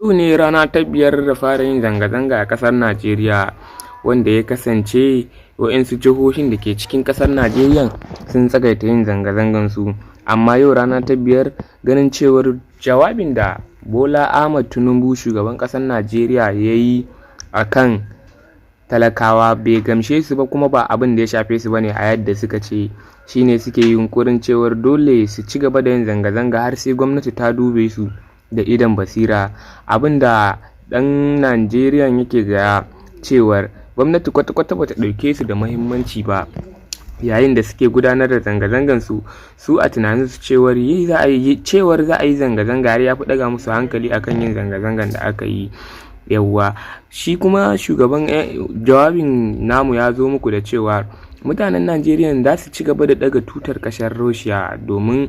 Yau ne rana ta 5 da fara yin zanga-zanga a ƙasar Najeriya, wanda ya kasance waɗansu jihohin da ke cikin ƙasar Najeriya sun tsagaita yin zanga-zangansu. Amma yau rana ta 5 ganin cewar jawabin da Bola Ahmed Tinubu shugaban ƙasar Najeriya ya yi a kan talakawa bai gamshe su ba, kuma ba abin da ya shafe su bane a yadda suka ce, shine suke yunkurin cewar dole su ci gaba da yin zanga-zanga har sai gwamnati ta dube su da idon basira. Abin da ɗan Najeriya yake gaya cewar gwamnati kwata-kwata bata ɗauke su da muhimmanci ba yayin da suke gudanar da zanga-zangan su a tunanin su cewar za a yi zanga-zanga har ya fi ɗaga musu hankali akan yin zanga-zangan da aka yi. Yawwa, shi kuma shugaban jawabin namu ya zo muku da cewa mutanen Najeriya za su ci gaba da ɗaga tutar ƙasar Russia domin